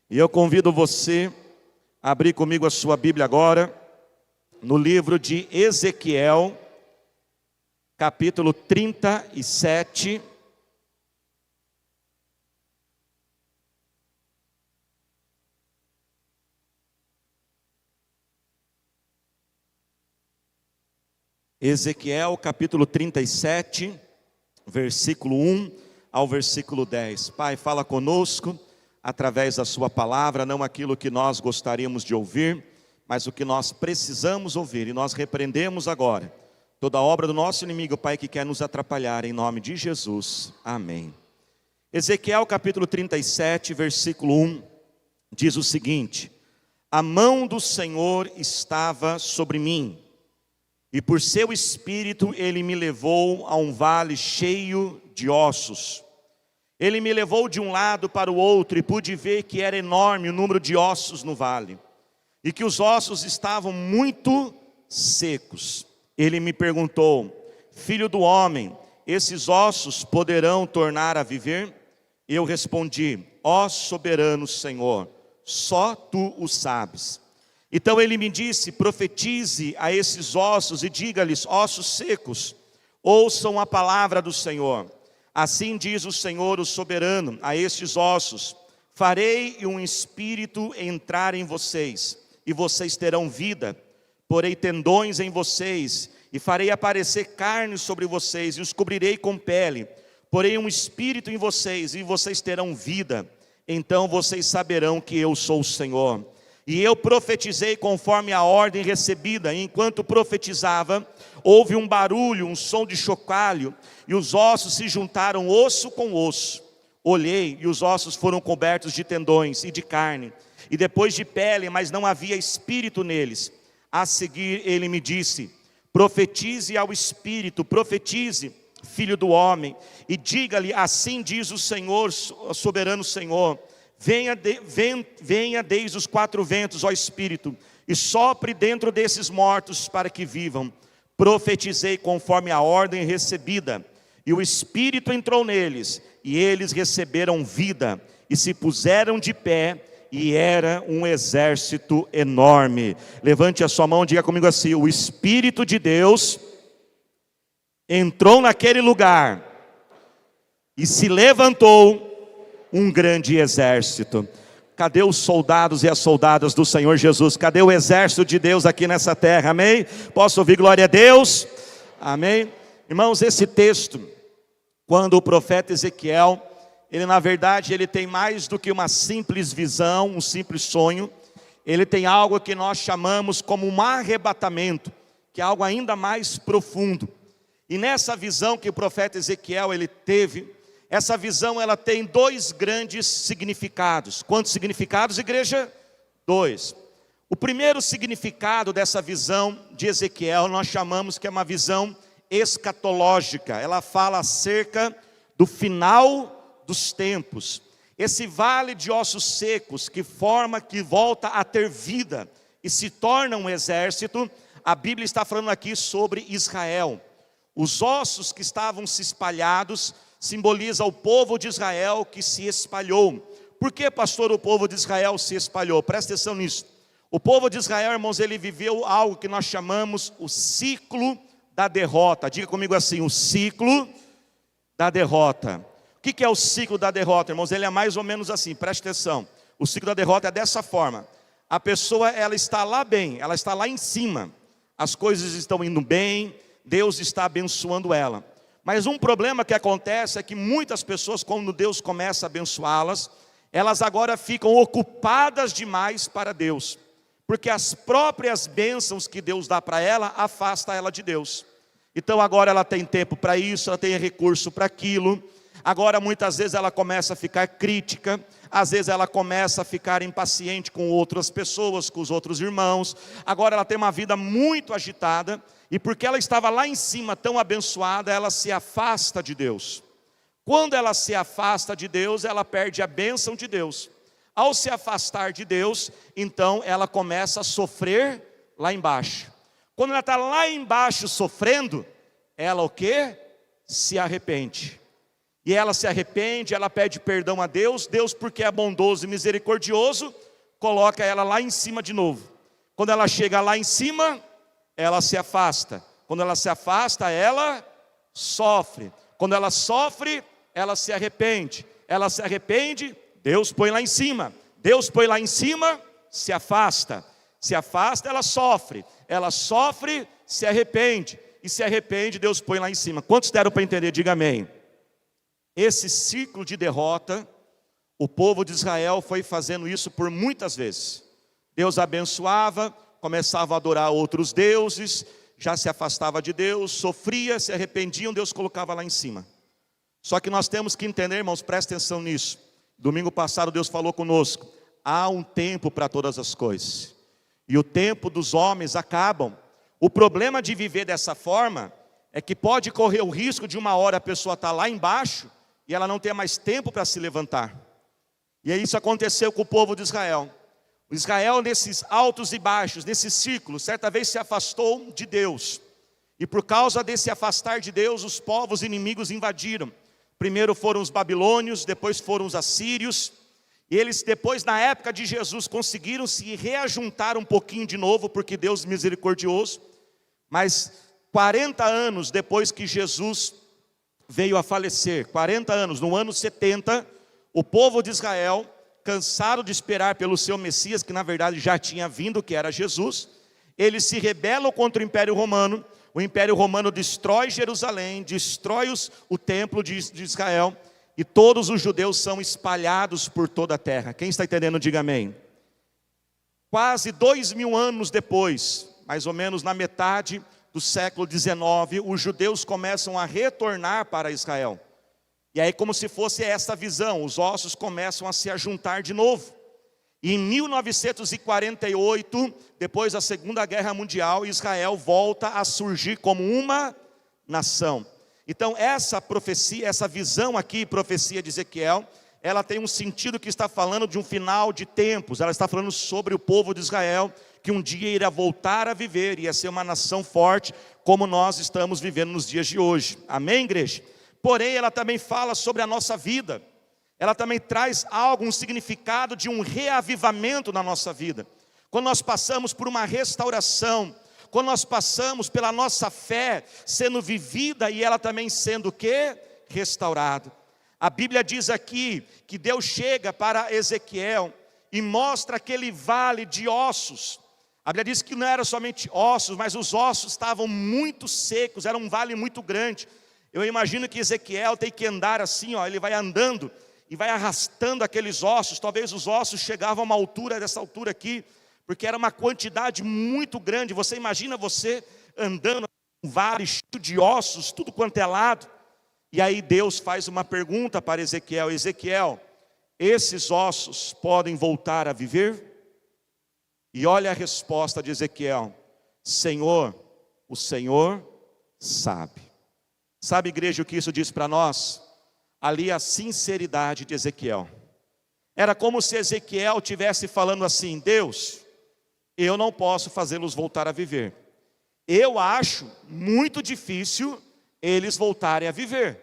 E eu convido você a abrir comigo a sua Bíblia agora, no livro de Ezequiel, capítulo 37. Ezequiel, capítulo 37, versículo 1 ao versículo 10. Pai, fala conosco através da sua palavra, não aquilo que nós gostaríamos de ouvir, mas o que nós precisamos ouvir. E nós repreendemos agora toda obra do nosso inimigo, Pai, que quer nos atrapalhar, em nome de Jesus. Amém. Ezequiel, capítulo 37, versículo 1, diz o seguinte: a mão do Senhor estava sobre mim, e por seu espírito ele me levou a um vale cheio de ossos. Ele me levou de um lado para o outro, e pude ver que era enorme o número de ossos no vale, e que os ossos estavam muito secos. Ele me perguntou: filho do homem, esses ossos poderão tornar a viver? Eu respondi: ó soberano Senhor, só tu o sabes. Então ele me disse: profetize a esses ossos e diga-lhes: ossos secos, ouçam a palavra do Senhor. Assim diz o Senhor, o soberano, a estes ossos: farei um espírito entrar em vocês, e vocês terão vida. Porei tendões em vocês, e farei aparecer carne sobre vocês, e os cobrirei com pele. Porei um espírito em vocês, e vocês terão vida. Então vocês saberão que eu sou o Senhor. E eu profetizei conforme a ordem recebida, e enquanto profetizava, houve um barulho, um som de chocalho, e os ossos se juntaram osso com osso. Olhei, e os ossos foram cobertos de tendões e de carne, e depois de pele, mas não havia espírito neles. A seguir ele me disse: profetize ao espírito, profetize, filho do homem, e diga-lhe: assim diz o Senhor, o soberano Senhor: venha desde os quatro ventos, ó Espírito, e sopre dentro desses mortos para que vivam. Profetizei conforme a ordem recebida, e o Espírito entrou neles, e eles receberam vida, e se puseram de pé, e era um exército enorme. Levante a sua mão e diga comigo assim: o Espírito de Deus entrou naquele lugar, e se levantou um grande exército. Cadê os soldados e as soldadas do Senhor Jesus? Cadê o exército de Deus aqui nessa terra? Amém? Posso ouvir glória a Deus? Amém? Irmãos, esse texto, quando o profeta Ezequiel, ele na verdade, ele tem mais do que uma simples visão, um simples sonho. Ele tem algo que nós chamamos como um arrebatamento, que é algo ainda mais profundo. E nessa visão que o profeta Ezequiel ele teve, essa visão ela tem dois grandes significados. Quantos significados, igreja? Dois. O primeiro significado dessa visão de Ezequiel nós chamamos que é uma visão escatológica. Ela fala acerca do final dos tempos. Esse vale de ossos secos que volta a ter vida e se torna um exército. A Bíblia está falando aqui sobre Israel. Os ossos que estavam se espalhados simboliza o povo de Israel que se espalhou. Por que, pastor, o povo de Israel se espalhou? Presta atenção nisso. O povo de Israel, irmãos, ele viveu algo que nós chamamos o ciclo da derrota. Diga comigo assim: o ciclo da derrota. O que é o ciclo da derrota, irmãos? Ele é mais ou menos assim, presta atenção. O ciclo da derrota é dessa forma: a pessoa ela está lá bem, ela está lá em cima, as coisas estão indo bem, Deus está abençoando ela. Mas um problema que acontece é que muitas pessoas, quando Deus começa a abençoá-las, elas agora ficam ocupadas demais para Deus, porque as próprias bênçãos que Deus dá para ela, afasta ela de Deus. Então agora ela tem tempo para isso, ela tem recurso para aquilo. Agora muitas vezes ela começa a ficar crítica, às vezes ela começa a ficar impaciente com outras pessoas, com os outros irmãos. Agora ela tem uma vida muito agitada, e porque ela estava lá em cima tão abençoada, ela se afasta de Deus. Quando ela se afasta de Deus, ela perde a bênção de Deus. Ao se afastar de Deus, então ela começa a sofrer lá embaixo. Quando ela está lá embaixo sofrendo, ela o quê? Se arrepende. e ela se arrepende, ela pede perdão a Deus. Deus, porque é bondoso e misericordioso, coloca ela lá em cima de novo. Quando ela chega lá em cima, ela se afasta. Quando ela se afasta, ela sofre. Quando ela sofre, ela se arrepende. Ela se arrepende, Deus põe lá em cima. Deus põe lá em cima, se afasta. Se afasta, ela sofre. Ela sofre, se arrepende. E se arrepende, Deus põe lá em cima. Quantos deram para entender? Diga amém. Esse ciclo de derrota, o povo de Israel foi fazendo isso por muitas vezes. Deus abençoava, começava a adorar outros deuses, já se afastava de Deus, sofria, se arrependiam, Deus colocava lá em cima. Só que nós temos que entender, irmãos, presta atenção nisso. Domingo passado Deus falou conosco, há um tempo para todas as coisas. E o tempo dos homens acabam. O problema de viver dessa forma é que pode correr o risco de uma hora a pessoa estar lá embaixo e ela não ter mais tempo para se levantar. E isso aconteceu com o povo de Israel. O Israel, nesses altos e baixos, nesse ciclo, certa vez se afastou de Deus. E por causa desse afastar de Deus, os povos inimigos invadiram. Primeiro foram os babilônios, depois foram os assírios. E eles depois, na época de Jesus, conseguiram se reajuntar um pouquinho de novo, porque Deus é misericordioso. Mas 40 anos depois que Jesus veio a falecer, 40 anos, no ano 70, o povo de Israel, cansado de esperar pelo seu Messias, que na verdade já tinha vindo, que era Jesus, eles se rebelam contra o Império Romano. O Império Romano destrói Jerusalém, destrói o templo de Israel, e todos os judeus são espalhados por toda a terra. Quem está entendendo, diga amém. Quase 2000 anos depois, mais ou menos na metade do século XIX, os judeus começam a retornar para Israel. E aí, como se fosse essa visão, os ossos começam a se ajuntar de novo. E em 1948, depois da Segunda Guerra Mundial, Israel volta a surgir como uma nação. Então essa profecia, essa visão aqui, profecia de Ezequiel, ela tem um sentido que está falando de um final de tempos. Ela está falando sobre o povo de Israel, que um dia irá voltar a viver, ia ser uma nação forte, como nós estamos vivendo nos dias de hoje. Amém, igreja? Porém, ela também fala sobre a nossa vida. Ela também traz algo, um significado de um reavivamento na nossa vida. Quando nós passamos por uma restauração, quando nós passamos pela nossa fé sendo vivida e ela também sendo o quê? Restaurada. A Bíblia diz aqui que Deus chega para Ezequiel e mostra aquele vale de ossos. A Bíblia diz que não era somente ossos, mas os ossos estavam muito secos, era um vale muito grande. Eu imagino que Ezequiel tem que andar assim, ó, ele vai andando e vai arrastando aqueles ossos. Talvez os ossos chegavam a uma altura, dessa altura aqui, porque era uma quantidade muito grande. Você imagina você andando um vale cheio de ossos, tudo quanto é lado. E aí Deus faz uma pergunta para Ezequiel: Ezequiel, esses ossos podem voltar a viver? E olha a resposta de Ezequiel: Senhor, o Senhor sabe. Sabe, igreja, o que isso diz para nós? Ali a sinceridade de Ezequiel. Era como se Ezequiel estivesse falando assim: Deus, eu não posso fazê-los voltar a viver. Eu acho muito difícil eles voltarem a viver.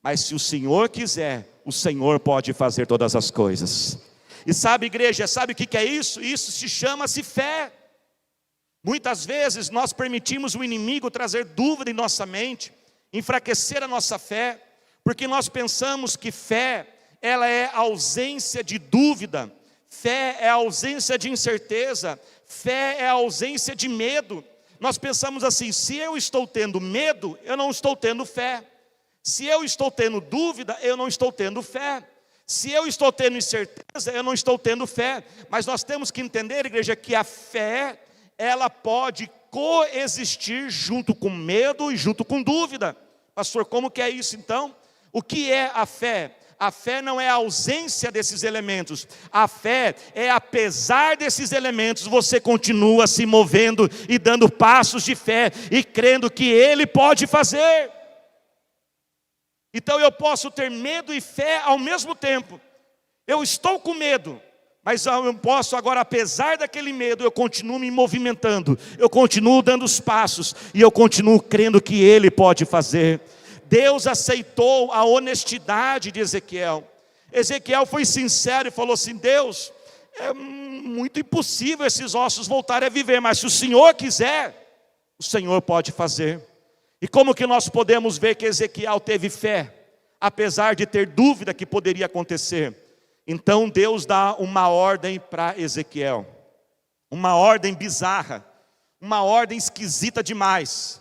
Mas se o Senhor quiser, o Senhor pode fazer todas as coisas. E sabe, igreja, sabe o que é isso? Isso se chama-se fé. Muitas vezes nós permitimos o inimigo trazer dúvida em nossa mente, enfraquecer a nossa fé, porque nós pensamos que fé, ela é ausência de dúvida, fé é ausência de incerteza, fé é ausência de medo. Nós pensamos assim: se eu estou tendo medo, eu não estou tendo fé. Se eu estou tendo dúvida, eu não estou tendo fé. Se eu estou tendo incerteza, eu não estou tendo fé. Mas nós temos que entender, igreja, que a fé, ela pode coexistir junto com medo e junto com dúvida. Pastor, como que é isso então? O que é a fé? A fé não é a ausência desses elementos. A fé é, apesar desses elementos, você continua se movendo e dando passos de fé e crendo que Ele pode fazer. Então eu posso ter medo e fé ao mesmo tempo. Eu estou com medo, mas eu posso agora, apesar daquele medo, eu continuo me movimentando, eu continuo dando os passos e eu continuo crendo que Ele pode fazer. Deus aceitou a honestidade de Ezequiel. Ezequiel foi sincero e falou assim: Deus, é muito impossível esses ossos voltarem a viver, mas se o Senhor quiser, o Senhor pode fazer. E como que nós podemos ver que Ezequiel teve fé, apesar de ter dúvida que poderia acontecer? Então Deus dá uma ordem para Ezequiel, uma ordem bizarra, uma ordem esquisita demais.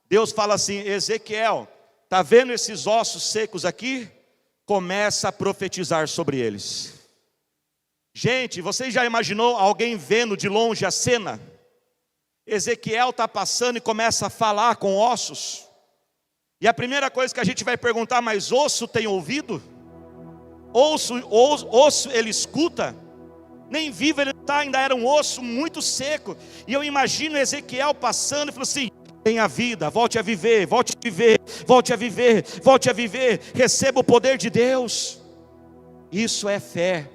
Deus fala assim: Ezequiel, está vendo esses ossos secos aqui? Começa a profetizar sobre eles. Gente, você já imaginou alguém vendo de longe a cena? Ezequiel está passando e começa a falar com ossos. E a primeira coisa que a gente vai perguntar: mas osso tem ouvido? Osso ele escuta? Nem vivo ele está, ainda era um osso muito seco. E eu imagino Ezequiel passando e falando assim: tenha vida, volte a viver, volte a viver, volte a viver, volte a viver, receba o poder de Deus. Isso é fé.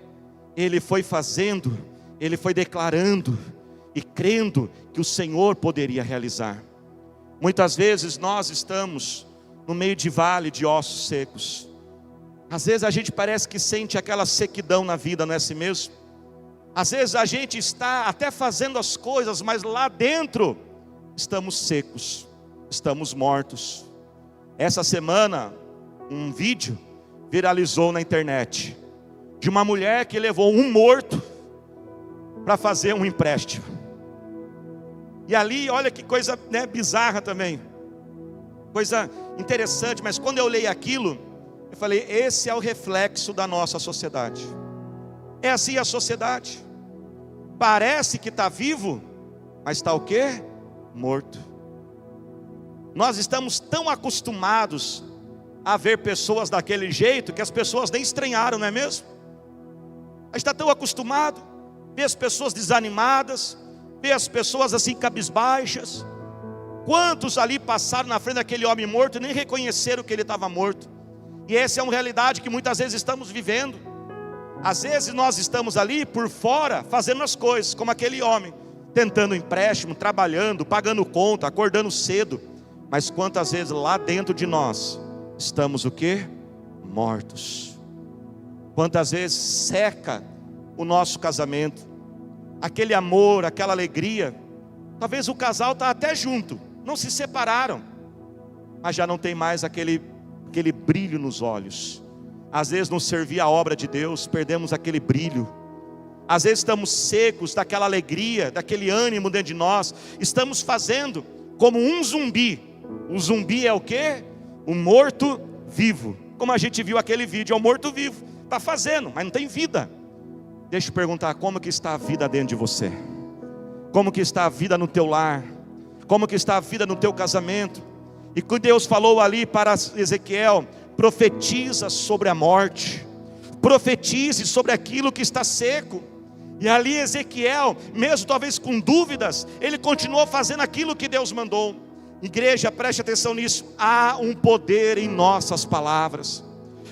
Ele foi fazendo, ele foi declarando e crendo que o Senhor poderia realizar. Muitas vezes nós estamos no meio de vale de ossos secos. Às vezes a gente parece que sente aquela sequidão na vida, não é assim mesmo? Às vezes a gente está até fazendo as coisas, mas lá dentro estamos secos, estamos mortos. Essa semana um vídeo viralizou na internet de uma mulher que levou um morto para fazer um empréstimo. E ali, olha que coisa, né, bizarra também, coisa interessante. Mas quando eu leio aquilo, eu falei: esse é o reflexo da nossa sociedade. É assim a sociedade. Parece que está vivo, mas está o quê? Morto. Nós estamos tão acostumados a ver pessoas daquele jeito que as pessoas nem estranharam, não é mesmo? A gente está tão acostumado a ver as pessoas desanimadas, ver as pessoas assim cabisbaixas. Quantos ali passaram na frente daquele homem morto e nem reconheceram que ele estava morto? E essa é uma realidade que muitas vezes estamos vivendo. Às vezes nós estamos ali por fora fazendo as coisas, como aquele homem, tentando empréstimo, trabalhando, pagando conta, acordando cedo. Mas quantas vezes lá dentro de nós estamos o quê? Mortos. Quantas vezes seca o nosso casamento, aquele amor, aquela alegria. Talvez o casal está até junto, não se separaram, mas já não tem mais aquele brilho nos olhos. Às vezes não servia a obra de Deus, perdemos aquele brilho. Às vezes estamos secos daquela alegria, daquele ânimo dentro de nós. Estamos fazendo como um zumbi. O zumbi é o quê? O morto vivo. Como a gente viu aquele vídeo, é o morto vivo. Está fazendo, mas não tem vida. Deixa eu perguntar: como que está a vida dentro de você? Como que está a vida no teu lar? Como que está a vida no teu casamento? E que Deus falou ali para Ezequiel: profetiza sobre a morte, profetize sobre aquilo que está seco. E ali Ezequiel, mesmo talvez com dúvidas, ele continuou fazendo aquilo que Deus mandou. Igreja, preste atenção nisso: há um poder em nossas palavras.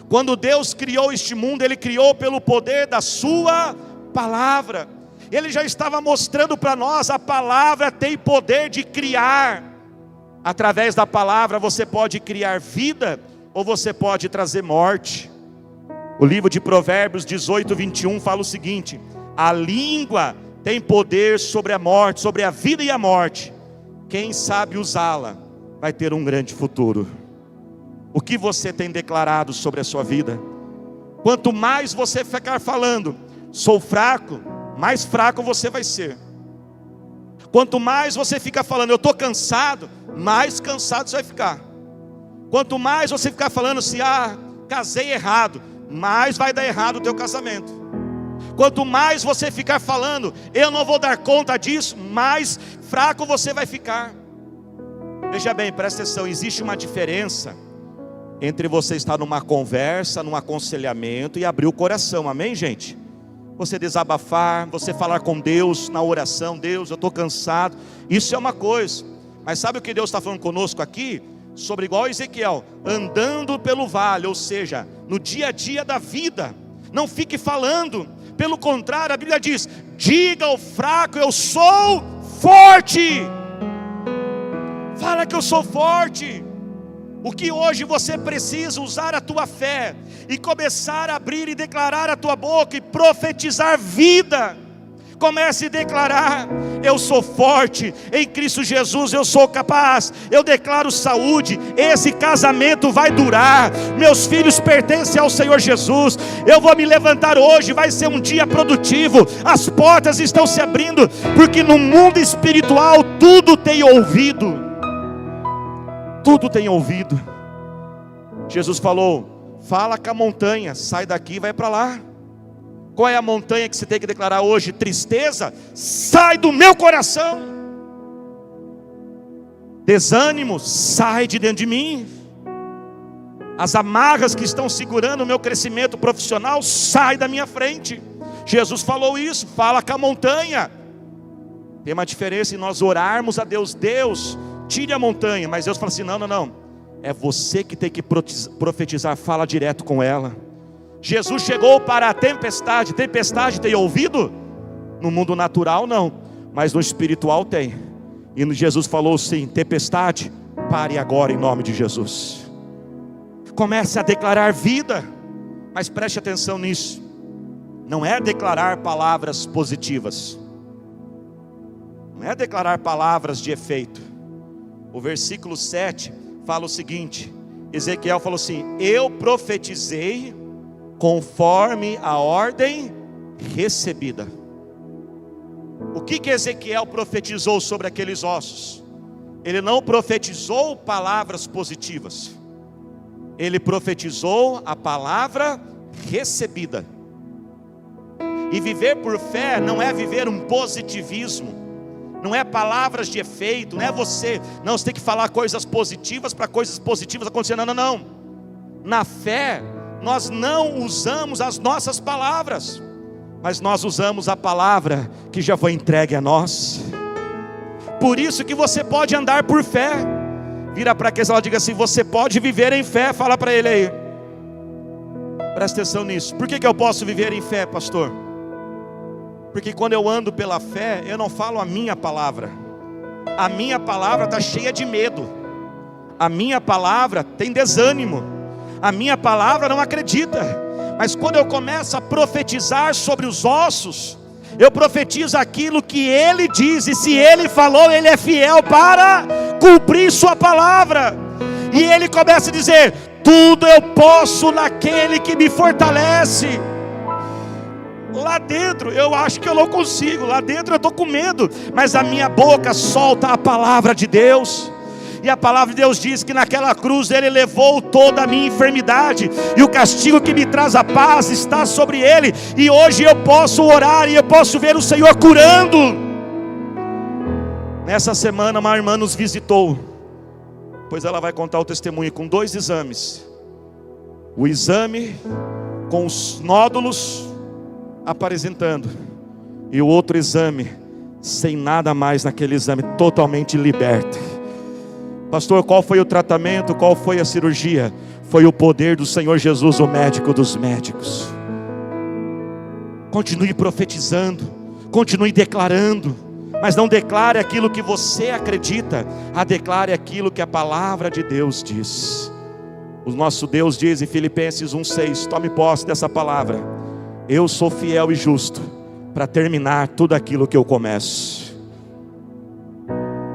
Quando Deus criou este mundo, Ele criou pelo poder da sua palavra. Ele já estava mostrando para nós: a palavra tem poder de criar. Através da palavra você pode criar vida, ou você pode trazer morte. O livro de Provérbios 18, 21 fala o seguinte: a língua tem poder sobre a morte, sobre a vida e a morte. Quem sabe usá-la vai ter um grande futuro. O que você tem declarado sobre a sua vida? Quanto mais você ficar falando: sou fraco, mais fraco você vai ser. Quanto mais você fica falando: eu estou cansado, mais cansado você vai ficar. Quanto mais você ficar falando assim: casei errado, mais vai dar errado o teu casamento. Quanto mais você ficar falando: eu não vou dar conta disso, mais fraco você vai ficar. Veja bem, presta atenção: existe uma diferença entre você estar numa conversa, num aconselhamento e abrir o coração, amém, gente? Você desabafar, você falar com Deus na oração: Deus, eu estou cansado. Isso é uma coisa, mas sabe o que Deus está falando conosco aqui? Sobre, igual Ezequiel, andando pelo vale, ou seja, no dia a dia da vida. Não fique falando, pelo contrário, a Bíblia diz: diga ao fraco: eu sou forte. Fala que eu sou forte. O que hoje você precisa usar a tua fé e começar a abrir e declarar a tua boca e profetizar vida. Comece a declarar: eu sou forte, em Cristo Jesus eu sou capaz, eu declaro saúde, esse casamento vai durar, meus filhos pertencem ao Senhor Jesus, eu vou me levantar hoje, vai ser um dia produtivo, as portas estão se abrindo, porque no mundo espiritual tudo tem ouvido, tudo tem ouvido. Jesus falou: fala com a montanha, sai daqui e vai para lá. Qual é a montanha que você tem que declarar hoje? Tristeza, sai do meu coração. Desânimo, sai de dentro de mim. As amarras que estão segurando o meu crescimento profissional, sai da minha frente. Jesus falou isso, fala com a montanha. Tem uma diferença em nós orarmos a Deus: Deus, tire a montanha. Mas Deus fala assim: não, é você que tem que profetizar, fala direto com ela. Jesus chegou para a tempestade. Tempestade tem ouvido? No mundo natural não, mas no espiritual tem. E Jesus falou assim: tempestade, pare agora em nome de Jesus. Comece a declarar vida. Mas preste atenção nisso, não é declarar palavras positivas, não é declarar palavras de efeito. O versículo 7 fala o seguinte: Ezequiel falou assim: eu profetizei conforme a ordem recebida. O que Ezequiel profetizou sobre aqueles ossos? Ele não profetizou palavras positivas, ele profetizou a palavra recebida. E viver por fé não é viver um positivismo, não é palavras de efeito, não é você tem que falar coisas positivas para coisas positivas acontecerem. Não. Na fé nós não usamos as nossas palavras, mas nós usamos a palavra que já foi entregue a nós. Por isso que você pode andar por fé. Vira para quem ela diga assim: você pode viver em fé. Fala para ele aí, presta atenção nisso. Por que eu posso viver em fé, pastor? Porque quando eu ando pela fé, eu não falo a minha palavra. A minha palavra está cheia de medo, a minha palavra tem desânimo, a minha palavra não acredita. Mas quando eu começo a profetizar sobre os ossos, eu profetizo aquilo que Ele diz, e se Ele falou, Ele é fiel para cumprir sua palavra. E Ele começa a dizer: tudo eu posso naquele que me fortalece. Lá dentro eu acho que eu não consigo, lá dentro eu estou com medo, mas a minha boca solta a palavra de Deus. E a palavra de Deus diz que naquela cruz Ele levou toda a minha enfermidade, e o castigo que me traz a paz está sobre Ele. E hoje eu posso orar e eu posso ver o Senhor curando. Nessa semana uma irmã nos visitou, pois ela vai contar o testemunho com 2 exames. O exame com os nódulos apresentando, e o outro exame sem nada mais naquele exame, totalmente liberta. Pastor, qual foi o tratamento? Qual foi a cirurgia? Foi o poder do Senhor Jesus, o médico dos médicos. Continue profetizando, continue declarando, mas não declare aquilo que você acredita, declare aquilo que a palavra de Deus diz. O nosso Deus diz em Filipenses 1,6, tome posse dessa palavra: eu sou fiel e justo para terminar tudo aquilo que eu começo.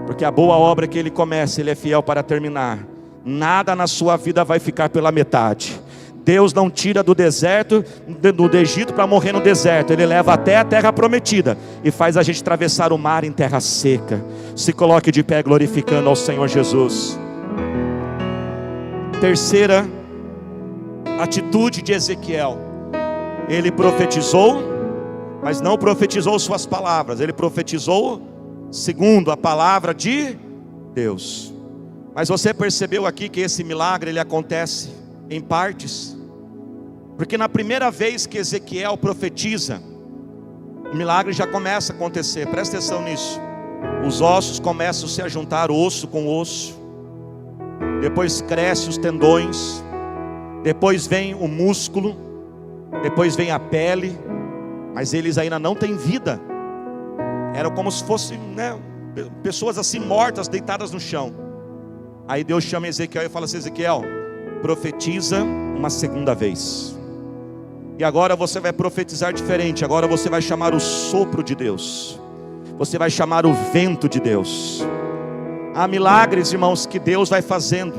Porque a boa obra que Ele começa, Ele é fiel para terminar. Nada na sua vida vai ficar pela metade. Deus não tira do deserto, do Egito para morrer no deserto. Ele leva até a terra prometida e faz a gente atravessar o mar em terra seca. Se coloque de pé glorificando ao Senhor Jesus. Terceira atitude de Ezequiel: ele profetizou, mas não profetizou suas palavras, ele profetizou segundo a palavra de Deus. Mas você percebeu aqui que esse milagre ele acontece em partes? Porque na primeira vez que Ezequiel profetiza, o milagre já começa a acontecer. Presta atenção nisso. Os ossos começam a se juntar, osso com osso. Depois cresce os tendões. Depois vem o músculo. Depois vem a pele. Mas eles ainda não têm vida. Era como se fossem pessoas assim mortas, deitadas no chão. Aí Deus chama Ezequiel e fala assim: Ezequiel, profetiza uma segunda vez. E agora você vai profetizar diferente. Agora você vai chamar o sopro de Deus. Você vai chamar o vento de Deus. Há milagres, irmãos, que Deus vai fazendo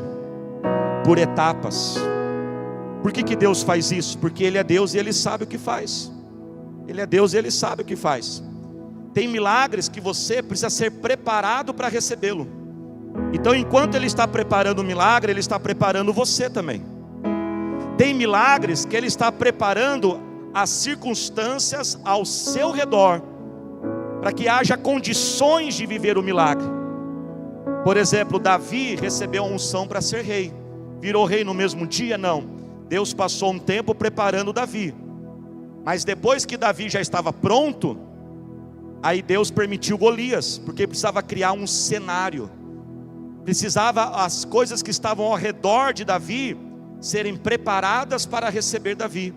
por etapas. Por que Deus faz isso? Porque Ele é Deus e Ele sabe o que faz. Ele é Deus e Ele sabe o que faz. Tem milagres que você precisa ser preparado para recebê-lo. Então, enquanto Ele está preparando o milagre, Ele está preparando você também. Tem milagres que Ele está preparando as circunstâncias ao seu redor, para que haja condições de viver o milagre. Por exemplo, Davi recebeu a unção para ser rei. Virou rei no mesmo dia? Não. Deus passou um tempo preparando Davi. Mas depois que Davi já estava pronto, aí Deus permitiu Golias, porque precisava criar um cenário. Precisava as coisas que estavam ao redor de Davi serem preparadas para receber Davi.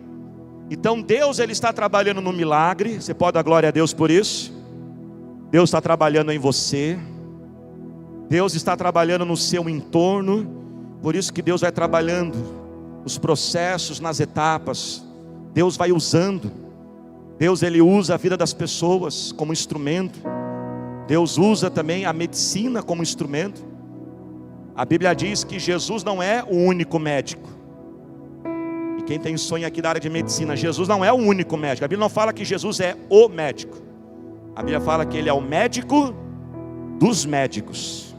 Então Deus, Ele está trabalhando no milagre. Você pode dar glória a Deus por isso? Deus está trabalhando em você. Deus está trabalhando no seu entorno. Por isso que Deus vai trabalhando os processos nas etapas. Deus vai usando. Deus, Ele usa a vida das pessoas como instrumento. Deus usa também a medicina como instrumento. A Bíblia diz que Jesus não é o único médico. E quem tem sonho aqui da área de medicina, Jesus não é o único médico. A Bíblia não fala que Jesus é o médico. A Bíblia fala que Ele é o médico dos médicos.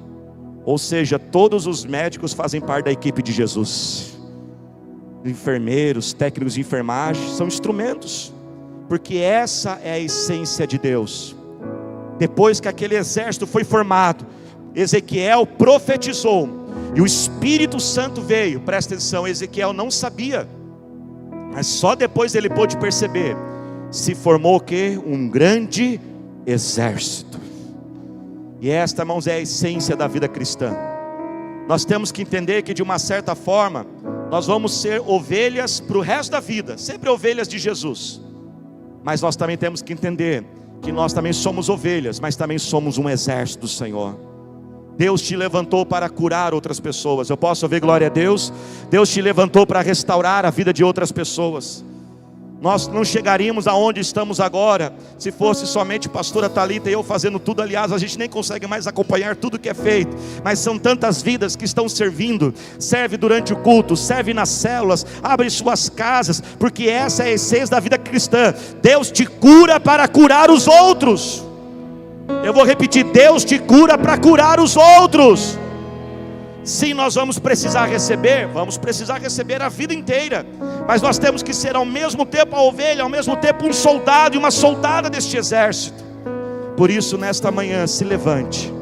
Ou seja, todos os médicos fazem parte da equipe de Jesus. Enfermeiros, técnicos de enfermagem, são instrumentos. Porque essa é a essência de Deus. Depois que aquele exército foi formado, Ezequiel profetizou, e o Espírito Santo veio. Presta atenção, Ezequiel não sabia, mas só depois ele pôde perceber. Se formou o quê? Um grande exército. E esta, irmãos, é a essência da vida cristã. Nós temos que entender que de uma certa forma nós vamos ser ovelhas para o resto da vida, sempre ovelhas de Jesus. Mas nós também temos que entender que nós também somos ovelhas, mas também somos um exército do Senhor. Deus te levantou para curar outras pessoas. Eu posso ouvir glória a Deus? Deus te levantou para restaurar a vida de outras pessoas. Nós não chegaríamos aonde estamos agora se fosse somente pastora Thalita e eu fazendo tudo. Aliás, a gente nem consegue mais acompanhar tudo que é feito. Mas são tantas vidas que estão servindo. Serve durante o culto, serve nas células, abre suas casas, porque essa é a essência da vida cristã. Deus te cura para curar os outros. Eu vou repetir: Deus te cura para curar os outros. Sim, nós vamos precisar receber a vida inteira, mas nós temos que ser ao mesmo tempo a ovelha, ao mesmo tempo um soldado e uma soldada deste exército. Por isso, nesta manhã, se levante.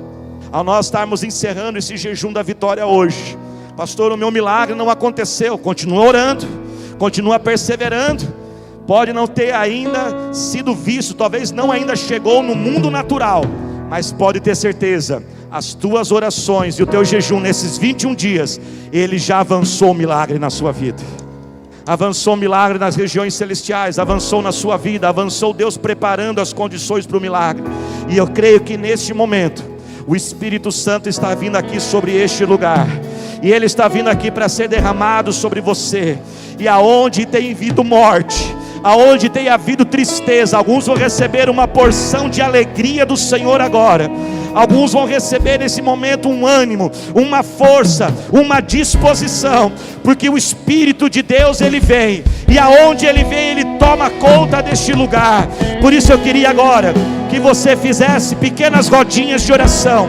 Ao nós estarmos encerrando esse jejum da vitória hoje, pastor, o meu milagre não aconteceu. Continua orando, continua perseverando. Pode não ter ainda sido visto, talvez não ainda chegou no mundo natural, mas pode ter certeza, as tuas orações e o teu jejum nesses 21 dias, Ele já avançou o milagre na sua vida. Avançou o milagre nas regiões celestiais, avançou na sua vida, avançou Deus preparando as condições para o milagre. E eu creio que neste momento, o Espírito Santo está vindo aqui sobre este lugar. E Ele está vindo aqui para ser derramado sobre você. E aonde tem havido morte, aonde tem havido tristeza, alguns vão receber uma porção de alegria do Senhor agora. Alguns vão receber nesse momento um ânimo, uma força, uma disposição, porque o Espírito de Deus, Ele vem, e aonde Ele vem, Ele toma conta deste lugar. Por isso eu queria agora que você fizesse pequenas rodinhas de oração,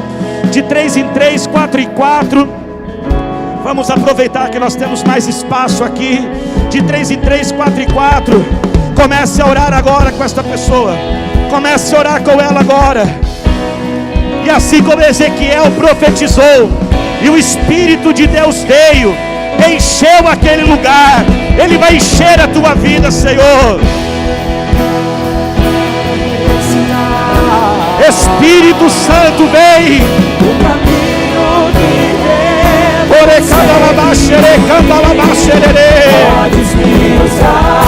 de 3 em 3, 4 em 4. Vamos aproveitar que nós temos mais espaço aqui, de 3 em 3, 4 em 4. Comece a orar agora com esta pessoa, comece a orar com ela agora. E assim como Ezequiel profetizou, e o Espírito de Deus veio, encheu aquele lugar, Ele vai encher a tua vida, Senhor. Espírito Santo, vem. O caminho de Deus. Podes me usar.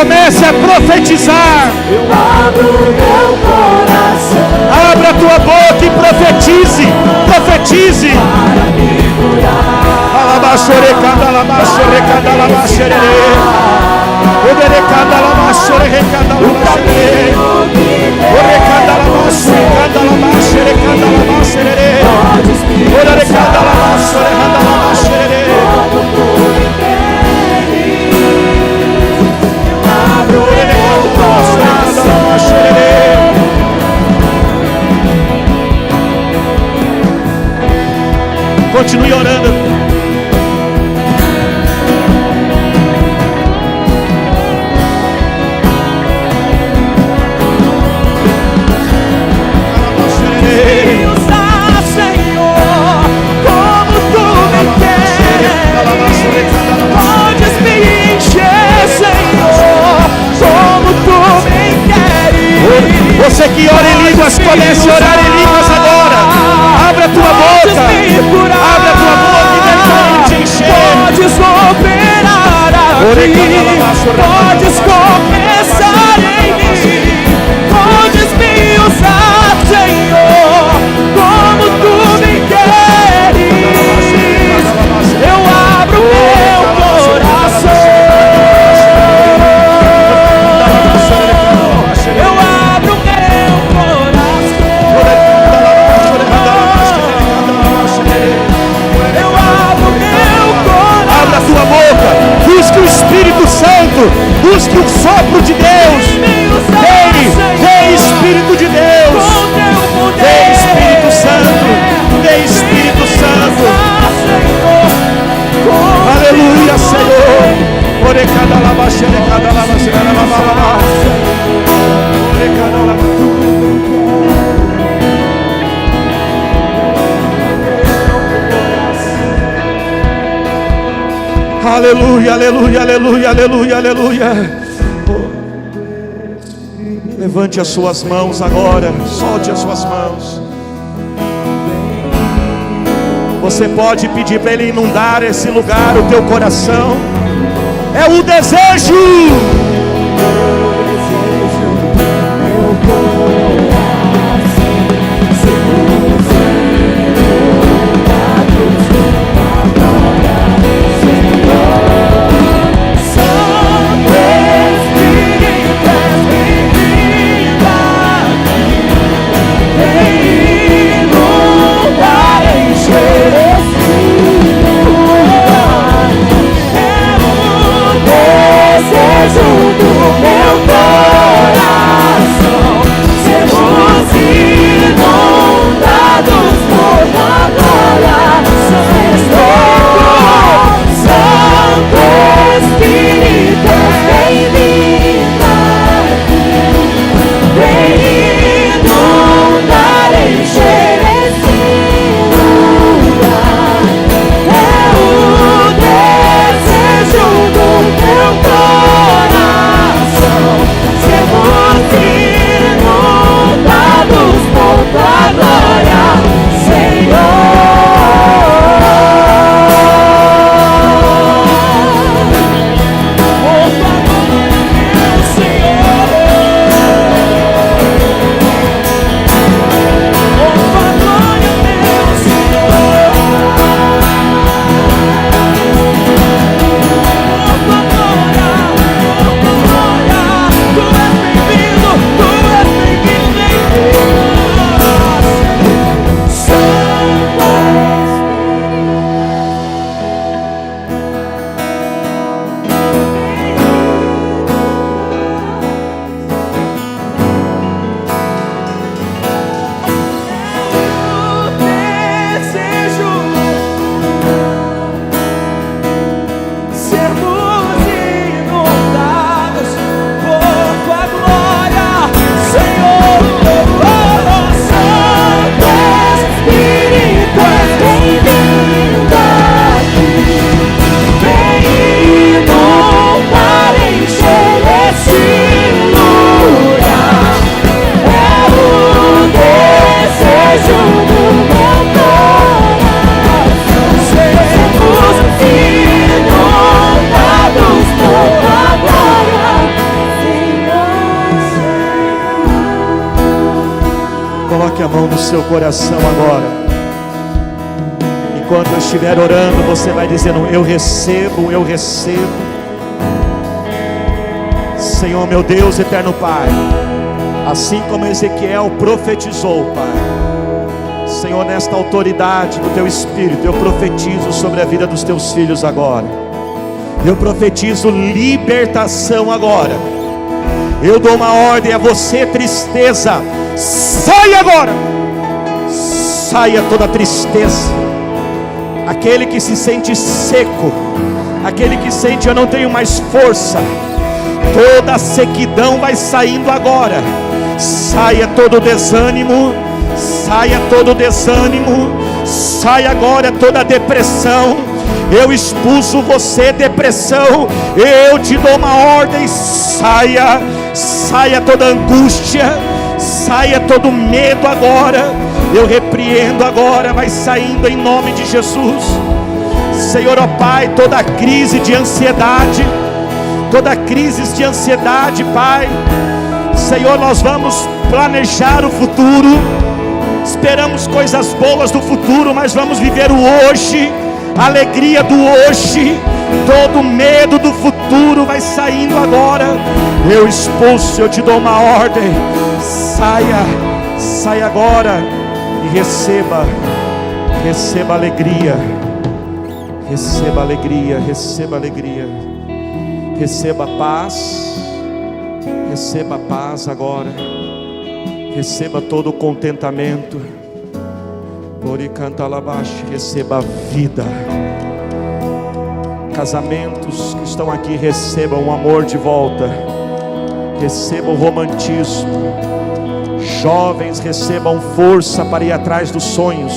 Comece a profetizar. Eu abro meu coração. Abra a tua boca e profetize. Profetize. Para me curar. Alabaxorecada, alabaxorecada, alabaxerere. Oderecada, alabaxorecada, alabaxerere. Orecada, alabaxorecada, alabaxerecada, alabaxerere. Oderecada, alabaxorecada, alabaxerere. Continue orando. Me usar, Senhor, como tu me queres. Podes me encher, Senhor, como tu me queres. Você que ora em línguas, comece a orar em línguas agora. Abra a tua boca. Abra a tua boca e deixa te encher. Podes operar aqui. Podes começar em mim. Podes me usar, Senhor, como tu me queres. Eu abro meu coração. Eu abro meu coração. Eu abro meu coração. Abra a tua boca. Busque o Espírito Santo. Busque o sopro de Deus. Vem Espírito de Deus. Vem Espírito Santo. Vem Espírito Santo. Aleluia, Senhor. Orecada labaxere, cada labaxere, labaxere. Orecada labaxere. Aleluia, aleluia, aleluia, aleluia, aleluia. Levante as suas mãos agora. Solte as suas mãos. Você pode pedir para Ele inundar esse lugar, o teu coração. É o desejo. Desejo mão no seu coração agora. Enquanto eu estiver orando, você vai dizendo: eu recebo, eu recebo. Senhor, meu Deus, eterno Pai, assim como Ezequiel profetizou, Pai, Senhor, nesta autoridade do Teu Espírito, eu profetizo sobre a vida dos Teus filhos agora. Eu profetizo libertação agora. Eu dou uma ordem a você, tristeza, sai agora. Saia toda tristeza. Aquele que se sente seco, aquele que sente: eu não tenho mais força, toda a sequidão vai saindo agora. Saia todo desânimo, saia todo desânimo, saia agora toda depressão. Eu expulso você, depressão. Eu te dou uma ordem: saia, saia toda angústia, saia todo medo agora. Eu repreendo agora, vai saindo em nome de Jesus. Senhor, ó Pai, toda crise de ansiedade, toda crise de ansiedade, Pai, Senhor, nós vamos planejar o futuro, esperamos coisas boas do futuro, mas vamos viver o hoje, a alegria do hoje. Todo medo do futuro vai saindo agora. Eu expulso, eu te dou uma ordem: saia, saia agora e receba, receba alegria, receba alegria, receba alegria, receba paz, receba paz agora, receba todo o contentamento, receba vida. Casamentos que estão aqui, recebam o amor de volta, recebam o romantismo. Jovens, recebam força para ir atrás dos sonhos.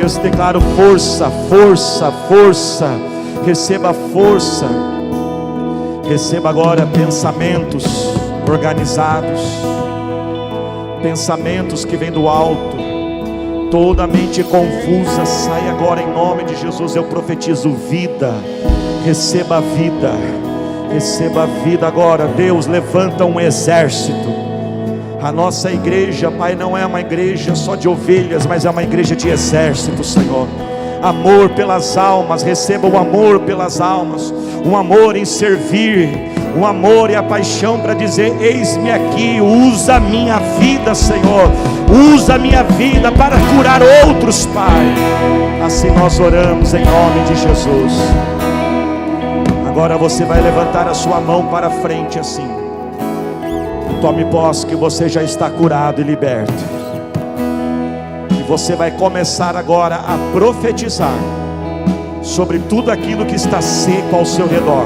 Eu declaro força, força, força. Receba força. Receba agora pensamentos organizados, pensamentos que vêm do alto. Toda mente confusa sai agora em nome de Jesus. Eu profetizo vida. Receba vida, receba vida agora. Deus levanta um exército. A nossa igreja, Pai, não é uma igreja só de ovelhas, mas é uma igreja de exército, Senhor. Amor pelas almas, receba o amor pelas almas, um amor em servir, um amor e a paixão para dizer: eis-me aqui, usa a minha vida, Senhor, usa a minha vida para curar outros, Pai. Assim nós oramos em nome de Jesus. Agora você vai levantar a sua mão para frente assim. Tome posse que você já está curado e liberto. E você vai começar agora a profetizar sobre tudo aquilo que está seco ao seu redor,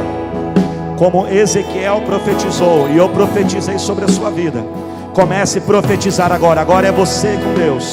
como Ezequiel profetizou e eu profetizei sobre a sua vida. Comece a profetizar agora. Agora é você com Deus.